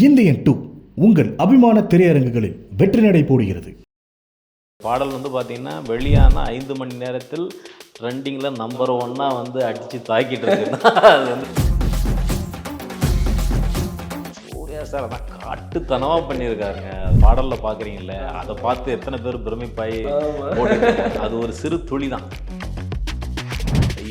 Indian 2 உங்கள் அபிமான திரையரங்குகளில் வெற்றி நடை போடுகிறது. பாடல் வந்து பார்த்தீங்கன்னா வெளியான 5 மணி நேரத்தில் ட்ரெண்டிங்கில் நம்பர் 1 வந்து அடித்து தாக்கிட்டு இருக்குன்னா அது வந்து சூர்யா சார் அதான் காட்டுத்தனமாக பண்ணியிருக்காருங்க. பாடலில் பார்க்குறீங்களே, அதை பார்த்து எத்தனை பேர் பிரமிப்பாய் போட்டுருக்காங்க. அது ஒரு சிறு துளி தான்.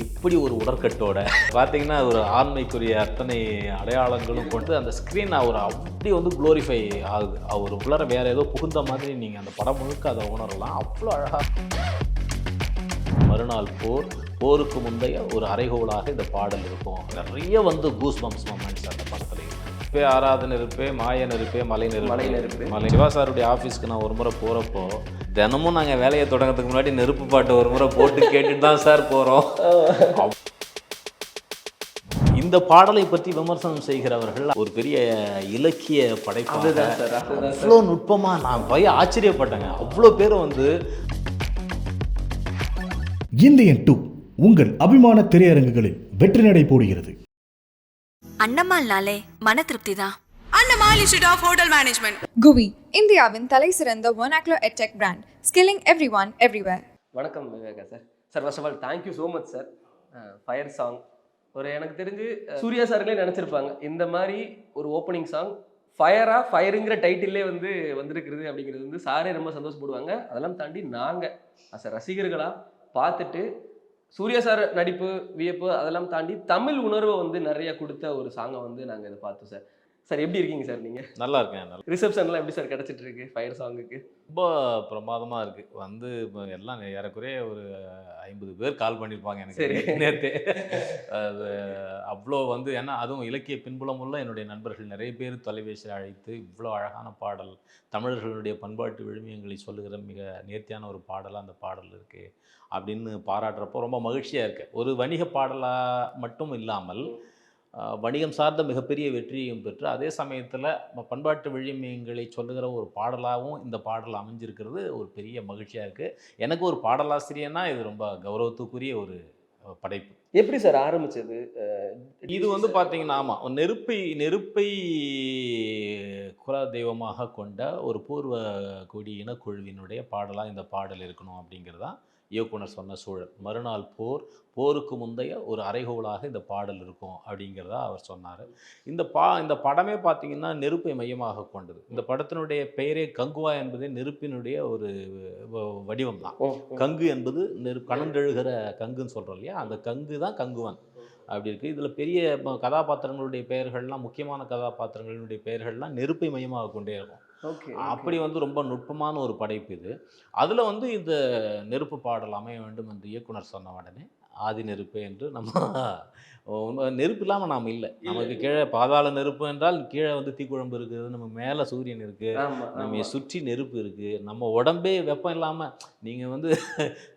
இப்படி ஒரு உடற்கட்டோட பார்த்தீங்கன்னா ஒரு ஆண்மைக்குரிய அத்தனை அடையாளங்களும் கொண்டு அந்த ஸ்க்ரீன் அவர் அப்படி வந்து குளோரிஃபை ஆகுது. அவர் உள்ளர வேற ஏதோ புகுந்த மாதிரி நீங்கள் அந்த படம் முழுக்க அதை உணரலாம். அவ்வளோ அழகாக மறுநாள் போருக்கு முந்தைய ஒரு அறைகோலாக இந்த பாடல் இருக்கும். நிறைய வந்து கூஸ் பம்ப்ஸ் மொமெண்ட்ஸ் அந்த படத்தில் இருப்பே, ஆராதனை இருப்பே, மாயன் இருப்பே, மலை சிவா சாருடைய ஆஃபீஸ்க்கு நான் ஒரு முறை போகிறப்போ தினமும் நாங்கள் வேலையை தொடங்கிறதுக்கு முன்னாடி நெருப்பு பாட்டு ஒரு முறை போட்டு கேட்டுட்டு தான் சார் போகிறோம். இந்த பாடலை பற்றி விமர்சனம் செய்கிறவர்கள் ஒரு பெரிய இலக்கிய படைப்பு. அவ்வளோ நுட்பமாக நான் ஆச்சரியப்பட்டேங்க. அவ்வளோ பேர் வந்து இந்தியன் 2 உங்கள் அபிமான திரையரங்குகளில் வெற்றி நடை போடுகிறது. அன்னமால்னாலே மன திருப்தி தான். அன்னமால் இன்ஸ்டிடியூட் ஆஃப் ஹோட்டல் மேனேஜ்மெண்ட். குவி, இந்தியாவின் தலை சிறந்த vernacular edtech brand, skilling everyone everywhere. வணக்கம் Viveka sir. Sir first of all thank you so much sir. Fire song ஒரு எனக்கு தெரிஞ்சு சூர்யா சார்களே நினச்சிருப்பாங்க இந்த மாதிரி ஒரு ஓப்பனிங் சாங் ஃபயருங்கிற டைட்டிலே வந்து வந்திருக்கிறது அப்படிங்கிறது வந்து சாரே ரொம்ப சந்தோஷப்படுவாங்க. அதெல்லாம் தாண்டி நாங்கள் அஸ் ரசிகர்களாக பார்த்துட்டு சூர்யா சார் நடிப்பு வியப்பு அதெல்லாம் தாண்டி தமிழ் உணர்வை வந்து நிறைய கொடுத்த ஒரு சாங்கை வந்து நாங்கள் இதை பார்த்தோம் சார். சார் எப்படி இருக்கீங்க சார்? நீங்கள் நல்லா இருக்கேன். ரிசப்ஷன்லாம் எப்படி சார் கிடச்சிட்டு இருக்கு ஃபயர் சாங்குக்கு? ரொம்ப பிரமாதமாக இருக்குது. வந்து எல்லாம் ஏறக்குறைய ஒரு 50 பேர் கால் பண்ணியிருப்பாங்க எனக்கு நேற்று. அது அவ்வளோ வந்து ஏன்னா அதுவும் இலக்கிய பின்புலமுள்ள என்னுடைய நண்பர்கள் நிறைய பேர் தொலைபேசியில் அழைத்து இவ்வளோ அழகான பாடல், தமிழர்களுடைய பண்பாட்டு விழுமியங்களை சொல்லுகிற மிக நேர்த்தியான ஒரு பாடலாக அந்த பாடல் இருக்குது அப்படின்னு பாராட்டுறப்போ ரொம்ப மகிழ்ச்சியாக இருக்குது. ஒரு வணிக பாடலாக மட்டும் இல்லாமல் வணிகம் சார்ந்த மிகப்பெரிய வெற்றியையும் பெற்று அதே சமயத்தில் பண்பாட்டு விழுமியங்களை சொல்லுகிற ஒரு பாடலாகவும் இந்த பாடல் அமைஞ்சிருக்கிறது ஒரு பெரிய மகிழ்ச்சியாக இருக்குது. எனக்கு ஒரு பாடலாசிரியனா இது ரொம்ப கௌரவத்துக்குரிய ஒரு படைப்பு. எப்படி சார் ஆரம்பிச்சது இது? வந்து பார்த்தீங்கன்னா ஆமாம், நெருப்பை குல தெய்வமாக கொண்ட ஒரு பூர்வ குடி இனக்குழுவினுடைய பாடலாக இந்த பாடல் இருக்கணும் அப்படிங்கிறதான் இயக்குனர் சொன்ன சூழல். மறுநாள் போருக்கு முந்தைய ஒரு அறைகோலாக இந்த பாடல் இருக்கும் அப்படிங்கிறதா அவர் சொன்னார். இந்த படமே பார்த்திங்கன்னா நெருப்பை மையமாக கொண்டது. இந்த படத்தினுடைய பெயரே கங்குவா என்பதே நெருப்பினுடைய ஒரு வடிவம் தான். கங்கு என்பது கணந்தெழுகிற கங்குன்னு சொல்கிறோம் இல்லையா, அந்த கங்கு தான் கங்குவன் அப்படி இருக்குது. இதில் பெரிய கதாபாத்திரங்களுடைய பெயர்கள்லாம், முக்கியமான கதாபாத்திரங்களுடைய பெயர்கள்லாம் நெருப்பை மையமாக கொண்டே இருக்கும். அப்படி வந்து ரொம்ப நுட்பமான ஒரு படைப்பு இது. அதில் வந்து இந்த நெருப்பு பாடல் அமைய வேண்டும் என்று இயக்குனர் சொன்ன உடனே ஆதி நெருப்பு என்று நம்ம நெருப்பு இல்லாமல் நாம் இல்லை. நமக்கு கீழே பாதாள நெருப்பு என்றால் கீழே வந்து தீக்குழம்பு இருக்குது, நம்ம மேலே சூரியன் இருக்குது, நம்ம சுற்றி நெருப்பு இருக்குது. நம்ம உடம்பே வெப்பம் இல்லாமல் நீங்கள் வந்து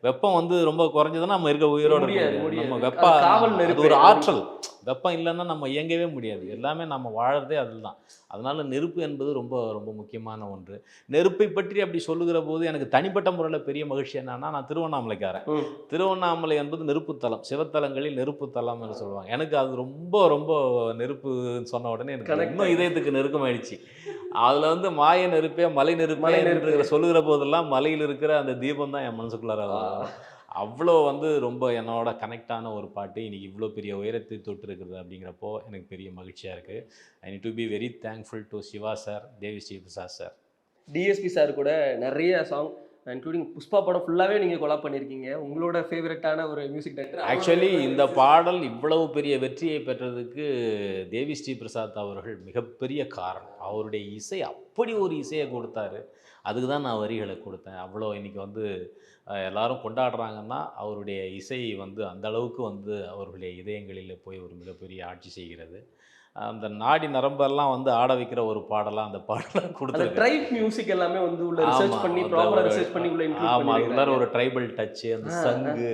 வெப்பம் வந்து ரொம்ப குறைஞ்சதுன்னா நம்ம இருக்க உயிரோடு நம்ம வெப்பம் ஒரு ஆற்றல். வெப்பம் இல்லைன்னா நம்ம இயங்கவே முடியாது. எல்லாமே நம்ம வாழறதே அதில் தான். அதனால் நெருப்பு என்பது ரொம்ப ரொம்ப முக்கியமான ஒன்று. நெருப்பை பற்றி அப்படி சொல்லுகிற போது எனக்கு தனிப்பட்ட முறையில் பெரிய மகிழ்ச்சி என்னன்னா, நான் திருவண்ணாமலைக்காரன். திருவண்ணாமலை என்பது நெருப்புத்தலம், சிவத்தலங்களில் நெருப்புத்தலம் என்று சொல்லுவாங்க. எனக்கு அது ரொம்ப ரொம்ப நெருப்புன்னு சொன்ன உடனே எனக்கு இன்னும் இதயத்துக்கு நெருக்கமாயிடுச்சு. அதில் வந்து மாய நெருப்பே, மலை நெருப்பே சொல்லுகிற போதெல்லாம் மலையில் இருக்கிற அந்த தீபம் தான் என் மனசுக்குள்ளார அவ்வளோ வந்து ரொம்ப என்னோட கனெக்டான ஒரு பாட்டு. இன்றைக்கி இவ்வளோ பெரிய உயரத்தை தொட்டிருக்கிறது அப்படிங்கிறப்போ எனக்கு பெரிய மகிழ்ச்சியாக இருக்குது. I need to be very thankful to Siva sir, Devi Sri Prasad sir, DSP sir கூட நிறைய சாங் இன்க்ளூடிங் புஷ்பா படம் ஃபுல்லாகவே நீங்கள் கொலாப் பண்ணியிருக்கீங்க. உங்களோட ஃபேவரட்டான ஒரு மியூசிக் டைரக்டர். ஆக்சுவலி இந்த பாடல் இவ்வளவு பெரிய வெற்றியை பெற்றதுக்கு தேவி ஸ்ரீ பிரசாத் அவர்கள் மிகப்பெரிய காரணம். அவருடைய இசை அப்படி ஒரு இசையை கொடுத்தாரு. அதுக்கு தான் நான் வரிகளை கொடுத்தேன். அவ்வளோ இன்றைக்கி வந்து எல்லாரும் கொண்டாடுறாங்கன்னா அவருடைய இசை வந்து அந்த அளவுக்கு வந்து அவர்களுடைய இதயங்களில் போய் ஒரு மிகப்பெரிய ஆட்சி செய்கிறது. அந்த நாடி நரம்பெல்லாம் வந்து ஆட வைக்கிற ஒரு பாடலாம் அந்த பாடலாம் கொடுத்து ட்ரைப் மியூசிக் எல்லாமே வந்து உள்ள ரிசர்ச் பண்ணி ப்ராப்பரா ரிசர்ச் பண்ணி உள்ள இன்க்ளூட் ஆமா, அதுக்குள்ள ஒரு ட்ரைபல் டச், அந்த சங்கு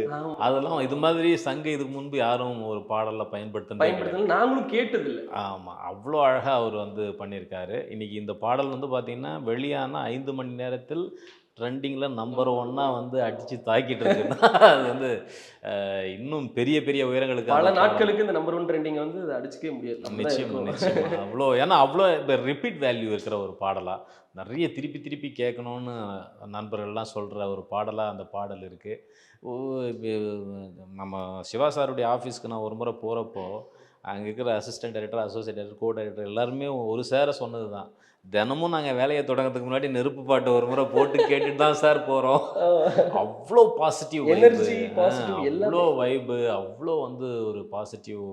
அதெல்லாம் இது மாதிரி சங்கு இதுக்கு முன்பு யாரும் ஒரு பாடல்ல பயன்படுத்தல, நாங்களும் கேட்டது இல்லை. ஆமா, அவ்வளோ அழகா அவர் வந்து பண்ணியிருக்காரு. இன்னைக்கு இந்த பாடல் வந்து பார்த்தீங்கன்னா வெளியான 5 மணி நேரத்தில் ட்ரெண்டிங்கில் நம்பர் ஒன்னாக வந்து அடித்து தாக்கிட்டு இருக்குன்னா அது வந்து இன்னும் பெரிய பெரிய உயரங்களுக்கு பல அந்த பாடல் நாட்களுக்கு இந்த நம்பர் 1 ட்ரெண்டிங் வந்து அதை அடிச்சுக்கவே முடியாது. நம்ம தான் நிச்சயமா இருக்கோம். நிச்சயமா அவ்வளோ ஏன்னா அவ்வளோ இந்த ரிப்பீட் வேல்யூ இருக்கிற ஒரு பாடலாக நிறைய திருப்பி திருப்பி கேட்கணும்னு நண்பர்கள்லாம் சொல்கிற ஒரு பாடலாக அந்த பாடல் இருக்குது. நம்ம சிவா சாருடைய ஆஃபீஸ்க்கு நான் ஒரு முறை போகிறப்போ அங்கே இருக்கிற assistant director, associate director, co director எல்லாருமே ஒரு சேர சொன்னது தான், தினமும் நாங்கள் வேலையை தொடங்கிறதுக்கு முன்னாடி நெருப்பு பாட்டு ஒரு முறை போட்டு கேட்டுட்டு தான் சார் போகிறோம். அவ்வளோ பாசிட்டிவ் எனர்ஜி, பாசிட்டிவ் அவ்வளோ எல்லாமே. வைபு, அவ்வளோ வந்து ஒரு பாசிட்டிவ்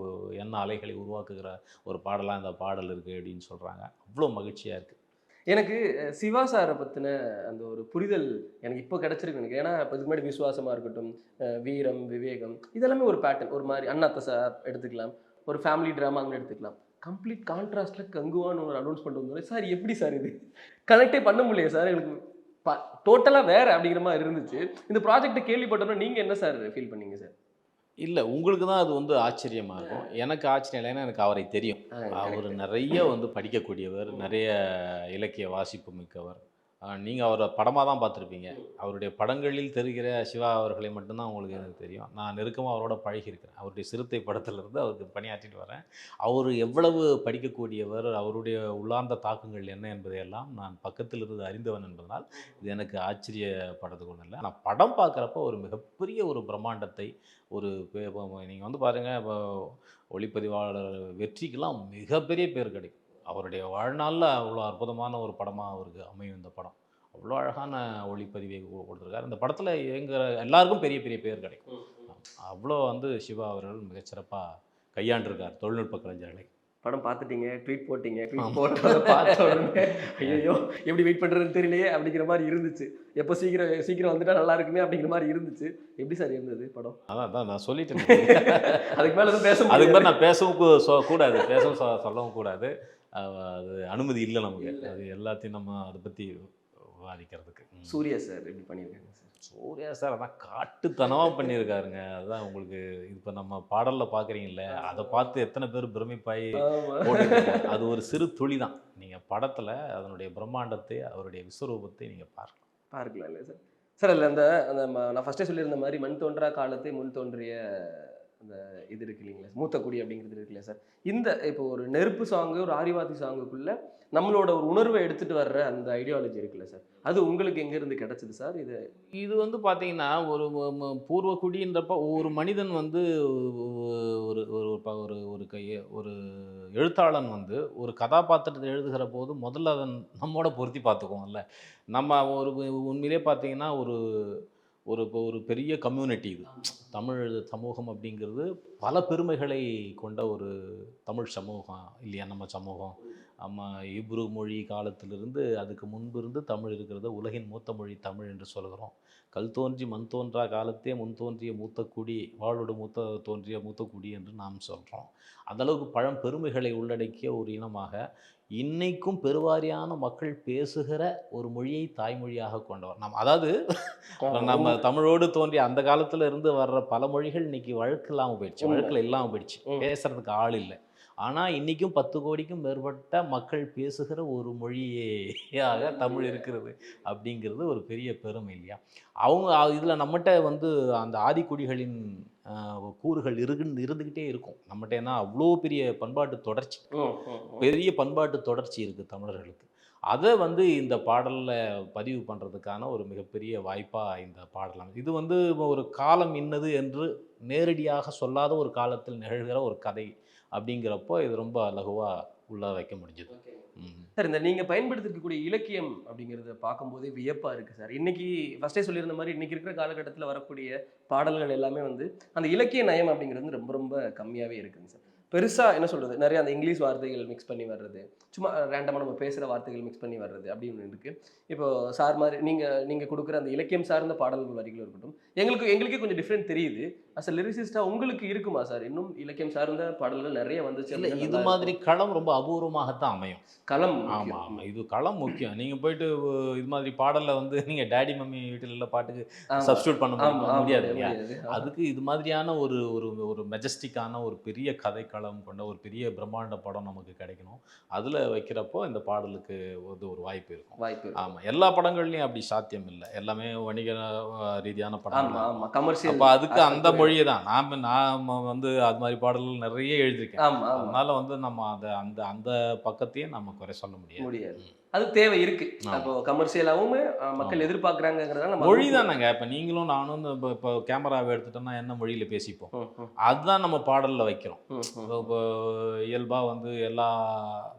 எண்ண அலைகளை உருவாக்குகிற ஒரு பாடலாக இந்த பாடல் இருக்குது அப்படின்னு சொல்கிறாங்க. அவ்வளோ மகிழ்ச்சியாக இருக்குது. எனக்கு சிவா சாரை பற்றின அந்த ஒரு புரிதல் எனக்கு இப்போ கிடைச்சிருக்கு எனக்கு. ஏன்னா இப்போ இதுக்கு முன்னாடி விசுவாசமாக இருக்கட்டும், வீரம், விவேகம், இதெல்லாமே ஒரு பேட்டர்ன். ஒரு மாதிரி அண்ணாத்த சார் எடுத்துக்கலாம், ஒரு ஃபேமிலி ட்ராமாங்கன்னு எடுத்துக்கலாம். கம்ப்ளீட் கான்ட்ராஸ்டில் கங்குவான்னு ஒரு அனௌன்ஸ்மெண்ட் வந்தோடனே சார் எப்படி சார் இது கனெக்டே பண்ண முடியல சார், எங்களுக்கு டோட்டலாக வேறு அப்படிங்கிற மாதிரி இருந்துச்சு. இந்த ப்ராஜெக்ட்டை கேள்விப்பட்டோன்னா நீங்கள் என்ன சார் ஃபீல் பண்ணீங்க சார்? இல்லை, உங்களுக்கு தான் அது வந்து ஆச்சரியமாக இருக்கும். எனக்கு ஆச்சரியம் இல்லை, ஏன்னா எனக்கு அவரை தெரியும். அவர் நிறைய வந்து படிக்கக்கூடியவர், நிறைய இலக்கிய வாசிப்பு மிக்கவர். நீங்கள் அவரை படமாக தான் பார்த்துருப்பீங்க. அவருடைய படங்களில் தெரிகிற சிவா அவர்களை மட்டும்தான் உங்களுக்கு எனக்கு தெரியும். நான் நெருக்கமாக அவரோட பழகியிருக்கிறேன். அவருடைய சிறுத்தை படத்திலிருந்து அவருக்கு பணியாற்றிட்டு வரேன். அவர் எவ்வளவு படிக்கக்கூடியவர், அவருடைய உள்ளார்ந்த தாக்கங்கள் என்ன என்பதையெல்லாம் நான் பக்கத்தில் இருந்து அறிந்தவன் என்பதனால் இது எனக்கு ஆச்சரியப்படுறதுக்கு ஒன்றும் இல்லை. ஆனால் படம் பார்க்குறப்ப ஒரு மிகப்பெரிய ஒரு பிரம்மாண்டத்தை ஒரு நீங்கள் வந்து பாருங்கள், இப்போ ஒளிப்பதிவாளர் வெற்றிக்கெல்லாம் மிகப்பெரிய பேர் கிடைக்கும். அவருடைய வாழ்நாளில் அவ்வளோ அற்புதமான ஒரு படமாக அவருக்கு அமையும் இந்த படம். அவ்வளோ அழகான ஒளிப்பதிவை கொடுத்துருக்காரு. இந்த படத்தில் எங்கள் எல்லாருக்கும் பெரிய பெரிய பேர் கிடைக்கும். அவ்வளோ வந்து சிவா அவர்கள் மிகச்சிறப்பாக கையாண்டிருக்கார் தொழில்நுட்ப கலைஞர்களை. படம் பார்த்துட்டீங்க, ட்வீட் போட்டீங்க, ட்வீட் போட்டதை பார்த்த உடனே ஐயோ எப்படி வெயிட் பண்ணுறதுன்னு தெரியலையே அப்படிங்கிற மாதிரி இருந்துச்சு. எப்போ சீக்கிரம் வந்துட்டா நல்லா இருக்குமே அப்படிங்கிற மாதிரி இருந்துச்சு. எப்படி சார் இருந்தது படம்? அதான் நான் சொல்லிட்டேன். அதுக்கு மேலே எதுவும் பேச அதுக்கு மேலே நான் பேசவும் கூடாது, பேசவும் சொல்லவும் கூடாது. அது அனுமதி இல்லை நமக்கு. அது எல்லாத்தையும் நம்ம அதை பற்றி விவாதிக்கிறதுக்கு. சூர்யா சார் எப்படி பண்ணியிருக்காங்க சார்? சூர்யா சார் அதான் காட்டுத்தனமாக பண்ணியிருக்காருங்க. அதுதான் உங்களுக்கு இப்போ நம்ம பாடலில் பார்க்குறீங்கல்ல, அதை பார்த்து எத்தனை பேர் பிரமிப்பாகி போட்டுருக்காங்க. அது ஒரு சிறு துளி தான். நீங்கள் படத்தில் அதனுடைய பிரம்மாண்டத்தை, அவருடைய விஸ்வரூபத்தை நீங்கள் பார்க்கலாம் இல்லை சார்? சார் அதில் அந்த நான் ஃபஸ்ட்டே சொல்லியிருந்த மாதிரி மண் தோன்றா காலத்தை முன் தோன்றிய அந்த இது இருக்கு இல்லைங்களா, மூத்த குடி அப்படிங்கிறது இருக்கு இல்லையா சார்? இந்த இப்போ ஒரு நெருப்பு சாங்கு, ஒரு ஆரிவாதி சாங்குக்குள்ளே நம்மளோட ஒரு உணர்வை எடுத்துகிட்டு வர்ற அந்த ஐடியாலஜி இருக்குல்ல சார், அது உங்களுக்கு எங்கேருந்து கிடச்சிது சார்? இது வந்து பார்த்தீங்கன்னா ஒரு பூர்வ குடின்றப்ப ஒரு மனிதன் வந்து ஒரு ஒரு ஒரு ஒரு எழுத்தாளன் வந்து ஒரு கதாபாத்திரத்தை எழுதுகிற போது முதல்ல அதை நம்மோட பொருத்தி பார்த்துக்குவோம்ல. நம்ம ஒரு உண்மையிலே பார்த்தீங்கன்னா ஒரு ஒரு ஒரு பெரிய கம்யூனிட்டி இது. தமிழ் சமூகம் அப்படிங்கிறது பல பெருமைகளை கொண்ட ஒரு தமிழ் சமூகம் இல்லையா நம்ம சமூகம். நம்ம இப்ரு மொழி காலத்திலிருந்து அதுக்கு முன்பு இருந்து தமிழ் இருக்கிறத உலகின் மூத்த மொழி தமிழ் என்று சொல்கிறோம். கல் தோன்றி மண் தோன்றா காலத்தே முன் தோன்றிய மூத்த குடி, வாழோடு தோன்றிய மூத்த குடி என்று நாம் சொல்கிறோம். அந்தளவுக்கு பெருமைகளை உள்ளடக்கிய ஒரு இனமாக இன்னைக்கும் பெருவாரியான மக்கள் பேசுகிற ஒரு மொழியை தாய்மொழியாக கொண்டவர் நாம். அதாவது நம்ம தமிழோடு தோன்றிய அந்த காலத்தில் இருந்து வர்ற பல மொழிகள் இன்னைக்கு வழக்கு இல்லாமல் போயிடுச்சு, வழக்கில் இல்லாமல் போயிடுச்சு, பேசுறதுக்கு ஆள் இல்லை. ஆனால் இன்றைக்கும் 10 கோடிக்கும் மேற்பட்ட மக்கள் பேசுகிற ஒரு மொழியாக தமிழ் இருக்கிறது அப்படிங்கிறது ஒரு பெரிய பெருமை இல்லையா? அவங்க இதில் நம்மகிட்ட வந்து அந்த ஆதிக்குடிகளின் கூறுகள் இருந்துக்கிட்டே இருக்கும் நம்மகிட்ட. ஏன்னா அவ்வளோ பெரிய பண்பாட்டு தொடர்ச்சி, பெரிய பண்பாட்டு தொடர்ச்சி இருக்குது தமிழர்களுக்கு. அதை வந்து இந்த பாடலில் பதிவு பண்ணுறதுக்கான ஒரு மிகப்பெரிய வாய்ப்பாக இந்த பாடலாம். இது வந்து ஒரு காலம் இன்னது என்று நேரடியாக சொல்லாத ஒரு காலத்தில் நிகழ்கிற ஒரு கதை அப்படிங்கிறப்போ இது ரொம்ப லகுவாக உள்ள வைக்க முடிஞ்சது. சார் இந்த நீங்கள் பயன்படுத்திருக்கக்கூடிய இலக்கியம் அப்படிங்கிறத பார்க்கும்போதே வியப்பாக இருக்குது சார். இன்றைக்கி ஃபஸ்ட்டே சொல்லியிருந்த மாதிரி இன்றைக்கி இருக்கிற காலகட்டத்தில் வரக்கூடிய பாடல்கள் எல்லாமே வந்து அந்த இலக்கிய நயம் அப்படிங்கிறது ரொம்ப ரொம்ப கம்மியாகவே இருக்குங்க சார். பெருசாக என்ன சொல்கிறது, நிறைய அந்த இங்கிலீஷ் வார்த்தைகள் மிக்ஸ் பண்ணி வர்றது, சும்மா ரேண்டமாக நம்ம பேசுகிற வார்த்தைகள் மிக்ஸ் பண்ணி வர்றது அப்படின்னு இருக்குது. இப்போது சார் மாதிரி நீங்கள் கொடுக்குற அந்த இலக்கியம் சார்ந்த பாடல்கள் வரிகளும் இருக்கட்டும், எங்களுக்கே கொஞ்சம் டிஃப்ரெண்ட் தெரியுது. அஸ் அ லிரிசிஸ்டாக உங்களுக்கு இருக்குமா சார் இன்னும் இலக்கியம் சார்ந்த பாடல்கள் நிறைய வந்துச்சு? இல்லை, இது மாதிரி களம் ரொம்ப அபூர்வமாகத்தான் அமையும். களம் ஆமாம், இது களம் முக்கியம். நீங்கள் போயிட்டு இது மாதிரி பாடலில் வந்து நீங்கள் டேடி மம்மி வீட்டில் உள்ள பாட்டுக்கு சப்ஸ்டியூட் பண்ண முடியாது இல்லையா? அதுக்கு இது மாதிரியான ஒரு ஒரு மெஜஸ்டிக்கான ஒரு பெரிய கதை களம் மேளம் கொண்ட ஒரு பெரிய பிரம்மாண்ட படம் நமக்கு கிடைக்கணும். அதில் வைக்கிறப்போ இந்த பாடலுக்கு ஒரு வாய்ப்பு இருக்கும். வாய்ப்பு. ஆமாம், எல்லா படங்கள்லையும் அப்படி சாத்தியம் இல்லை. எல்லாமே வணிக ரீதியான ஆமா படங்கள். ஆமா கமர்ஷியல். அப்போ அதுக்கு அந்த மொழியை தான் நாம் வந்து அது மாதிரி பாடல்கள் நிறைய எழுதியிருக்கேன். ஆமா ஆமா அதனால வந்து நம்ம அதை அந்த அந்த பக்கத்தையும் நம்ம குறை சொல்ல முடியாது. முடியாது. அது தேவை இருக்கு. ஆமா. அப்போ கமர்ஷியலாவும் மக்கள் ஆமா. எதிர்பார்க்கறாங்கங்கறதால நம்ம மொழி தானேங்க. இப்போ நீங்களும் நானும் இப்போ கேமராவை எடுத்துட்டோம்னா என்ன மொழியில் பேசிப்போம், ம், ம், அதுதான் நம்ம பாடலில் வைக்கிறோம். ம், ம். இப்போ இயல்பாக வந்து எல்லா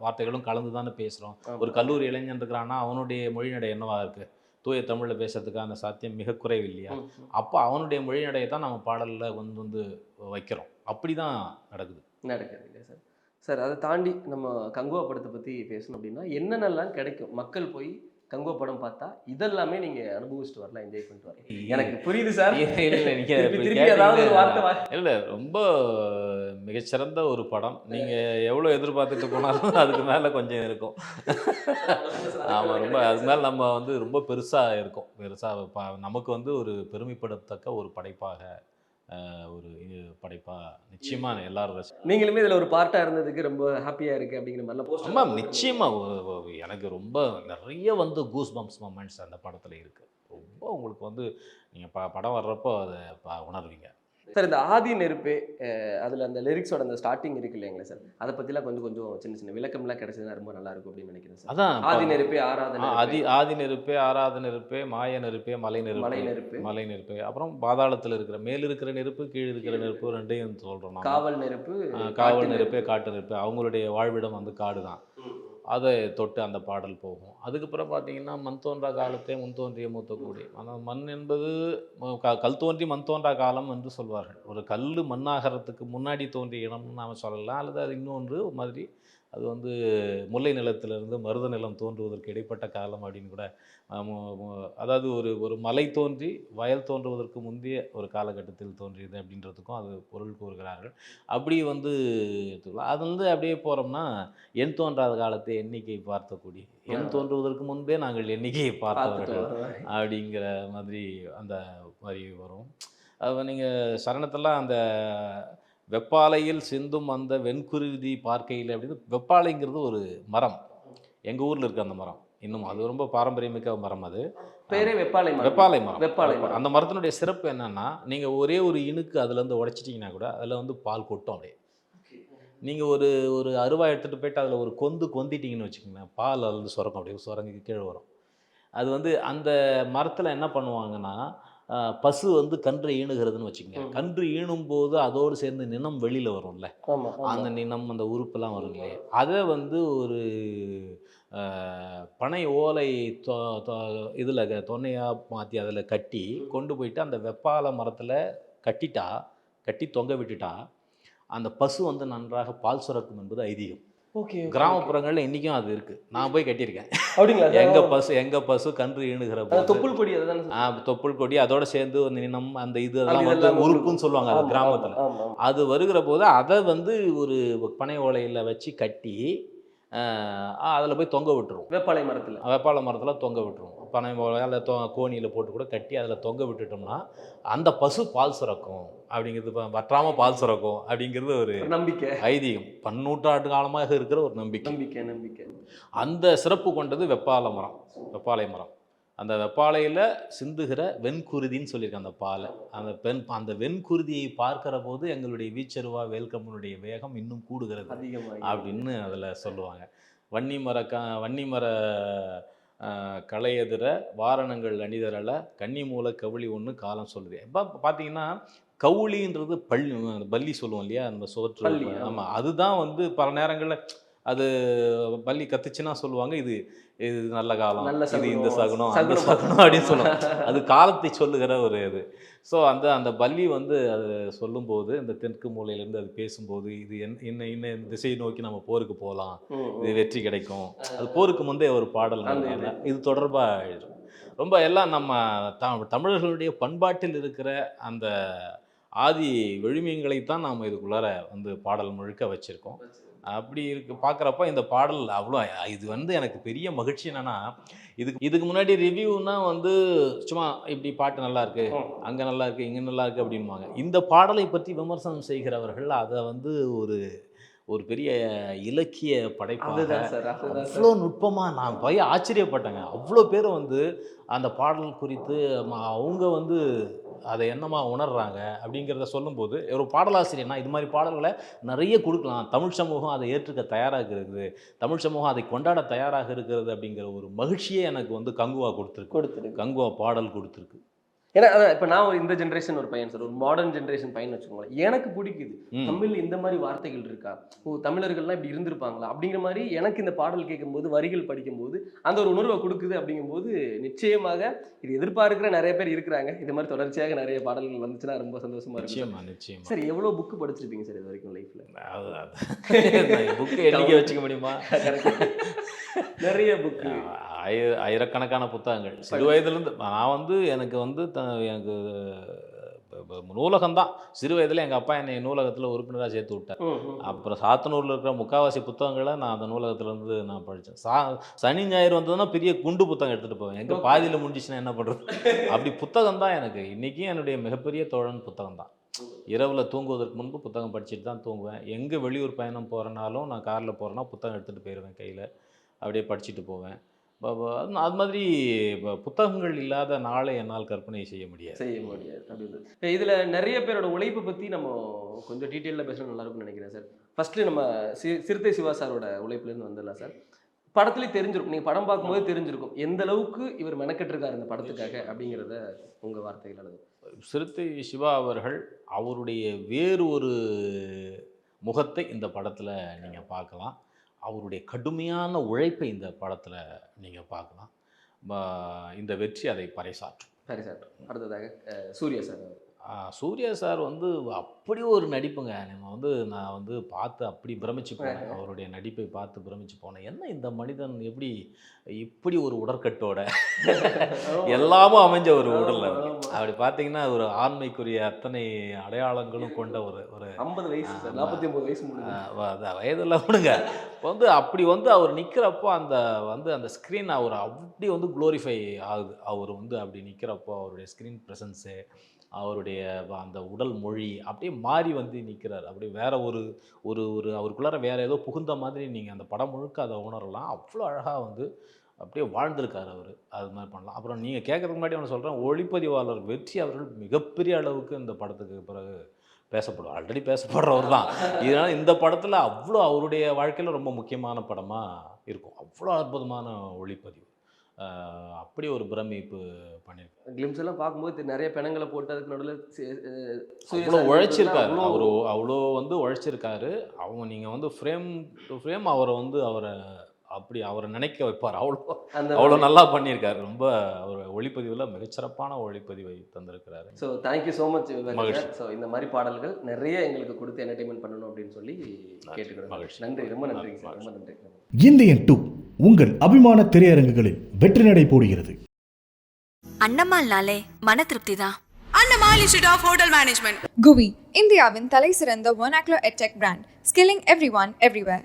வார்த்தைகளும் கலந்து தானே பேசுகிறோம். ஆமா. ஒரு கல்லூரி இளைஞன் இருக்கிறான்னா அவனுடைய மொழிநடை என்னவா இருக்குது? தூய தமிழில் பேசுறதுக்கான சாத்தியம் மிக குறைவு இல்லையா? ம், ம். அப்போ அவனுடைய மொழிநடையை தான் நம்ம பாடலில் வந்து வைக்கிறோம். அப்படி தான் நடக்குது. நடக்குது இல்லையா சார்? சார் அதை தாண்டி நம்ம கங்குவா படத்தை பற்றி பேசணும் அப்படின்னா என்னென்னலாம் கிடைக்கும்? மக்கள் போய் கங்குவா படம் பார்த்தா இதெல்லாமே நீங்கள் அனுபவிச்சுட்டு வரலாம், என்ஜாய் பண்ணிட்டு வரலாம். எனக்கு புரியுது சார். திருப்பி ஏதாவது ஒரு வார்த்தை இல்லை, ரொம்ப மிகச்சிறந்த ஒரு படம். நீங்கள் எவ்வளோ எதிர்பார்த்துட்டு போனாலும் அதுக்கு மேலே கொஞ்சம் இருக்கும். ஆமாம், ரொம்ப அதுக்கு மேலே நம்ம வந்து ரொம்ப பெருசாக இருக்கும். பெருசாக நமக்கு வந்து ஒரு பெருமைப்படத்தக்க ஒரு படைப்பாக ஒரு படைப்பா நிச்சயமா எல்லாரும் நீங்களுமே இதில் ஒரு பார்ட்டாக இருந்ததுக்கு ரொம்ப ஹாப்பியாக இருக்குது அப்படிங்கிற மாதிரிலாம் போஸ்ட். ஆமாம், நிச்சயமா எனக்கு ரொம்ப நிறைய வந்து கூஸ் பம்ப்ஸ் மொமெண்ட்ஸ் அந்த படத்தில் இருக்குது. ரொம்ப உங்களுக்கு வந்து நீங்கள் படம் வர்றப்போ அதை உணர்வீங்க. சார் இந்த ஆதி நெருப்பே அதில் அந்த லிரிக்ஸோட அந்த ஸ்டார்டிங் இருக்கு இல்லைங்களா சார், அதை பற்றிலாம் கொஞ்சம் சின்ன சின்ன விளக்கம்லாம் கிடைச்சதுன்னா ரொம்ப நல்லா இருக்கும் அப்படின்னு நினைக்கிறேன் சார். அதான் ஆதி நெருப்பே ஆராதனை ஆதி நெருப்பே ஆராத நெருப்பே மாய நெருப்பே மலை நெருப்பு அப்புறம் பாதாளத்தில் இருக்கிற மேல் இருக்கிற நெருப்பு கீழ் இருக்கிற நெருப்பு ரெண்டையும் சொல்கிறோம். காவல் நெருப்பு காவல் நெருப்பே காட்டு நெருப்பு அவங்களுடைய வாழ்விடம் வந்து காடு தான். அதை தொட்டு அந்த பாடல் போகும். அதுக்கப்புறம் பார்த்தீங்கன்னா மண் தோன்றா காலத்தே முன் தோன்றிய மூத்த கூடி. ஆனால் மண் என்பது கல் தோன்றி மண் தோன்றா காலம் என்று சொல்வார்கள். ஒரு கல் மண்ணாகிறதுக்கு முன்னாடி தோன்றிய இடம்னு நாம் சொல்லலாம். அல்லது அது இன்னொன்று மாதிரி அது வந்து முல்லை நிலத்திலிருந்து மருத நிலம் தோன்றுவதற்கு இடைப்பட்ட காலம் அப்படின்னு கூட, அதாவது ஒரு மலை தோன்றி வயல் தோன்றுவதற்கு முந்தைய ஒரு காலகட்டத்தில் தோன்றியது அப்படின்றதுக்கும் அது பொருள் கூறுகிறார்கள். அப்படி வந்து அது வந்து அப்படியே போகிறோம்னா எண் தோன்றாத காலத்தை எண்ணிக்கை பார்த்தக்கூடிய, எண் தோன்றுவதற்கு முன்பே நாங்கள் எண்ணிக்கையை பார்த்தவர்கள் அப்படிங்கிற மாதிரி அந்த மாதிரி வரும். அது நீங்கள் சரணத்தெல்லாம் அந்த வெப்பாலையில் சிந்தும் அந்த வெண்குருதி பார்க்கையில் அப்படின்னு, வெப்பாலைங்கிறது ஒரு மரம், எங்கள் ஊரில் இருக்குது அந்த மரம். இன்னும் அது ரொம்ப பாரம்பரியமிக்க மரம். அது பேரே வெப்பாலை மரம். அந்த மரத்தினுடைய சிறப்பு என்னன்னா, நீங்கள் ஒரே ஒரு இனுக்கு அதுலேருந்து உடைச்சிட்டிங்கன்னா கூட அதில் வந்து பால் கொட்டும். அப்படியே நீங்கள் ஒரு அருவாய் எடுத்துகிட்டு போயிட்டு அதில் ஒரு கொந்திட்டிங்கன்னு வச்சுக்கோங்களேன், பால் அதில் சுரக்கும், அப்படியே சுரங்கி கீழே வரும். அது வந்து அந்த மரத்தில் என்ன பண்ணுவாங்கன்னா, பசு வந்து கன்று ஈணுகிறதுன்னு வச்சுக்கோங்க. கன்று ஈணும் போது அதோடு சேர்ந்து நினம் வெளியில் வரும்ல, அந்த நினம் அந்த உறுப்பெல்லாம் வரும் இல்லையா, அதை வந்து ஒரு பனை ஓலை இதில் தொன்னையாக மாற்றி அதில் கட்டி கொண்டு போயிட்டு அந்த வெப்பாலை மரத்தில் கட்டி தொங்க விட்டுட்டா அந்த பசு வந்து நன்றாக பால் சுரக்கும் என்பது ஐதீகம். கிராமப்புறங்களில் இன்றைக்கும் அது இருக்குது. நான் போய் கட்டியிருக்கேன். அப்படிங்களா? எங்கள் பசு கன்று ஈணுகிற போது தொப்புள் கொடி, தொப்புள் கொடி அதோட சேர்ந்து ஒரு நினம் அந்த இது அதெல்லாம் வந்து உறுப்புன்னு சொல்லுவாங்க அது கிராமத்தில். அது வருகிற போது அதை வந்து ஒரு பனை ஓலையில் வச்சு கட்டி அதில் போய் தொங்க விட்டுருவோம். வெப்பாலை மரத்தில் தொங்க விட்டுருவோம். பனை ஓலையில் கோணியில் போட்டு கூட கட்டி அதில் தொங்க விட்டுட்டோம்னா அந்த பசு பால் சுரக்கும் அப்படிங்கிறது, வற்றாமல் பால் சுரக்கும் அப்படிங்கிறது ஒரு நம்பிக்கை, ஐதீகம். பன்னூற்றாண்டு காலமாக இருக்கிற ஒரு நம்பிக்கை. அந்த சிறப்பு கொண்டது வெப்பாலை மரம். அந்த வெப்பாலையில் சிந்துகிற வெண்குருதின்னு சொல்லியிருக்கேன் அந்த பாலை. அந்த வெண்குருதியை பார்க்கிற போது எங்களுடைய வீச்சருவா வேல்கம்பனுடைய வேகம் இன்னும் கூடுகிறது அப்படின்னு அதில் சொல்லுவாங்க. வன்னிமர களையெதிர வாரணங்கள் அணிதரல கன்னி மூல கவுளி ஒன்று காலம் சொல்லுது. இப்போ பார்த்தீங்கன்னா கவுளின்றது பள்ளி சொல்லுவோம் இல்லையா, நம்ம சோற்று. ஆமாம், அதுதான் வந்து பல நேரங்களில் அது பள்ளி கத்துச்சுன்னா சொல்லுவாங்க இது நல்ல காலம், இது இந்த சகுனம் அந்த சகுனம் அப்படின்னு சொல்லுவாங்க. அது காலத்தை சொல்லுகிற ஒரு இது. ஸோ அந்த பள்ளி வந்து அது சொல்லும்போது இந்த தெற்கு மூலையிலேருந்து அது பேசும்போது இது இன்ன திசையை நோக்கி நம்ம போருக்கு போகலாம், இது வெற்றி கிடைக்கும். அது போருக்கு முந்தைய ஒரு பாடல் இது தொடர்பாக எழுதும். ரொம்ப எல்லாம் நம்ம தமிழர்களுடைய பண்பாட்டில் இருக்கிற அந்த ஆதி விழுமியங்களைத்தான் நாம் இதுக்குள்ளார வந்து பாடல் முழுக்க வச்சுருக்கோம். அப்படி பார்க்குறப்ப இந்த பாடல் அவ்வளோ இது வந்து எனக்கு பெரிய மகிழ்ச்சி. என்னன்னா இதுக்கு முன்னாடி ரிவ்யூனா வந்து சும்மா இப்படி பாட்டு நல்லா இருக்கு, அங்கே நல்லா இருக்கு, இங்கே நல்லா இருக்கு அப்படின்வாங்க. இந்த பாடலை பற்றி விமர்சனம் செய்கிறவர்கள் அதை வந்து ஒரு ஒரு பெரிய இலக்கிய படைப்பாக அதுதான் சார், அதுதான் அவ்வளோ நுட்பமாக நான் போய் ஆச்சரியப்பட்டேங்க. அவ்வளோ பேர் வந்து அந்த பாடல் குறித்து அவங்க வந்து அதை என்னமா உணர்றாங்க அப்படிங்கிறத சொல்லும்போது, ஒரு பாடலாசிரியர்னா இது மாதிரி பாடல்களை நிறைய கொடுக்கலாம். தமிழ் சமூகம் அதை ஏற்றுக்க தயாராக இருக்குது, தமிழ் சமூகம் அதை கொண்டாட தயாராக இருக்கிறது அப்படிங்கிற ஒரு மகிழ்ச்சியே எனக்கு வந்து கங்குவா கொடுத்துருக்கு. கங்குவா பாடல் கொடுத்துருக்கு. ஏன்னா அதான் இப்போ நான் இந்த ஜென்ரேஷன் ஒரு பையன் சார், ஒரு மாடர்ன் ஜென்ரேஷன் பையன் வச்சுக்கோங்களேன். எனக்கு பிடிக்குது தமிழ் இந்த மாதிரி வார்த்தைகள் இருக்கா, தமிழர்கள்லாம் இப்படி இருந்திருப்பாங்களா அப்படிங்கிற மாதிரி எனக்கு இந்த பாடல் கேட்கும்போது, வரிகள் படிக்கும்போது அந்த ஒரு உணர்வை கொடுக்குது. அப்படிங்கும்போது நிச்சயமாக இது எதிர்பார்க்கிற நிறைய பேர் இருக்கிறாங்க. இது மாதிரி தொடர்ச்சியாக நிறைய பாடல்கள் வந்துச்சுன்னா ரொம்ப சந்தோஷமா இருக்கும். நிச்சயமா. சார் எவ்வளோ புக்கு படிச்சிருப்பீங்க சார் இது வரைக்கும் லைஃப்ல? புக்கு எண்ணிக்கை வச்சுக்க முடியுமா? நிறைய புக்கு, ஆயிரக்கணக்கான புத்தகங்கள். சிறு வயதுலேருந்து நான் வந்து எனக்கு வந்து எனக்கு நூலகம் தான். சிறு வயதில் எங்கள் அப்பா என்னை நூலகத்தில் உறுப்பினராக சேர்த்து விட்டார். அப்புறம் சாத்தனூரில் இருக்கிற முக்கால்வாசி புத்தகங்களை நான் அந்த நூலகத்துலேருந்து நான் படித்தேன். சனி ஞாயிறு வந்ததுன்னா பெரிய குண்டு புத்தகம் எடுத்துகிட்டு போவேன். எங்கே பாதியில் முடிஞ்சிச்சுன்னா என்ன பண்ணுறது, அப்படி புத்தகம் தான் எனக்கு இன்றைக்கி என்னுடைய மிகப்பெரிய தோழன் புத்தகம் தான். இரவில் தூங்குவதற்கு முன்பு புத்தகம் படிச்சுட்டு தான் தூங்குவேன். எங்கே வெளியூர் பயணம் போகிறனாலும் நான் காரில் போகிறேன்னா புத்தகம் எடுத்துகிட்டு போயிடுவேன் கையில், அப்படியே படிச்சுட்டு போவேன். அது மாதிரி புத்தகங்கள் இல்லாத நாளை என்னால் கற்பனை செய்ய முடியாது அப்படின்னு. இதில் நிறைய பேரோட உழைப்பை பற்றி நம்ம கொஞ்சம் டீட்டெயிலாக பேசணும் நல்லா இருக்கும்னு நினைக்கிறேன் சார். ஃபஸ்ட்டு நம்ம சிறுத்தை சிவா சாரோட உழைப்புலேருந்து வந்துடலாம் சார். படத்துலேயே தெரிஞ்சிருக்கும், நீங்கள் படம் பார்க்கும்போது தெரிஞ்சிருக்கும் எந்த அளவுக்கு இவர் மெனக்கெட்டிருக்காரு இந்த படத்துக்காக அப்படிங்கிறத உங்கள் வார்த்தைகள் அளவு. சிறுத்தை சிவா அவர்கள் அவருடைய வேறு ஒரு முகத்தை இந்த படத்தில் நீங்கள் பார்க்கலாம். அவருடைய கடுமையான உழைப்பை இந்த படத்தில் நீங்கள் பார்க்கலாம். இந்த வெற்றி அதை பறைசாற்றும். அடுத்ததாக சூர்யா சார். சூர்யா சார் வந்து அப்படி ஒரு நடிப்புங்க. நம்ம வந்து நான் வந்து பார்த்து அப்படி பிரமிச்சு போனேன். அவருடைய நடிப்பை பார்த்து பிரமிச்சு போனேன். என்ன இந்த மனிதன் எப்படி இப்படி ஒரு உடற்கட்டோட எல்லாமும் அமைஞ்ச ஒரு உடல். அப்படி பார்த்தீங்கன்னா ஒரு ஆண்மைக்குரிய அத்தனை அடையாளங்களும் கொண்ட ஒரு 50 வயசு 49 வயசு வயதில் விடுங்க வந்து அப்படி வந்து அவர் நிற்கிறப்போ அந்த ஸ்க்ரீன் அவர் அப்படி வந்து க்ளோரிஃபை ஆகுது. அவர் வந்து அப்படி நிற்கிறப்போ அவருடைய ஸ்க்ரீன் ப்ரெசன்ஸு, அவருடைய அந்த உடல் மொழி அப்படியே மாறி வந்து நிற்கிறார். அப்படி வேற ஒரு அவருக்குள்ளார வேற ஏதோ புகுந்த மாதிரி நீங்கள் அந்த படம் முழுக்க அதை உணரலாம். அவ்வளோ அழகாக வந்து அப்படியே வாழ்ந்திருக்கார் அவர். அது மாதிரி பண்ணலாம். அப்புறம் நீங்கள் கேட்குறதுக்கு முன்னாடி ஒன்று சொல்கிறேன், ஒளிப்பதிவாளர் வெற்றி அவர்கள் மிகப்பெரிய அளவுக்கு இந்த படத்துக்கு பிறகு பேசப்படும். ஆல்ரெடி பேசப்படுறவர் தான். இதனால் இந்த படத்தில் அவ்வளோ அவருடைய வாழ்க்கையில் ரொம்ப முக்கியமான படமாக இருக்கும். அவ்வளோ அற்புதமான ஒளிப்பதிவு, அப்படி ஒரு பிரமிப்பு பண்ணியிருக்காரு. கிளிம்ஸ் எல்லாம் பார்க்கும்போது நிறைய பெணங்களை போட்டு அதுக்கு நடுவில் அவ்வளோ உழைச்சிருக்காரு. அவ்வளோ வந்து உழைச்சிருக்காரு. அவங்க நீங்கள் வந்து ஃப்ரேம் டு ஃப்ரேம் அவரை நினைக்க வைப்பார். அவ்வளோ நல்லா பண்ணியிருக்காரு. ரொம்ப அவர் ஒளிப்பதிவில் மிகச்சிறப்பான ஒளிப்பதிவை தந்திருக்கிறாரு. So thank you so much. So இந்த மாதிரி பாடல்கள் நிறைய எங்களுக்கு கொடுத்து என்டர்டைன்மெண்ட் பண்ணணும் அப்படின்னு சொல்லி கேட்டுக்கிறோம். நன்றி, ரொம்ப நன்றி சார், ரொம்ப நன்றி. இந்தியன் 2 உங்கள் அபிமான திரையரங்குகளில் வெற்றி நடை போடுகிறது. அண்ணமால்னாலே மன திருப்தி தான். Annamal institute of hotel management. GUI, இந்தியாவின் தலை சிறந்த vernacular edtech brand, skilling everyone everywhere.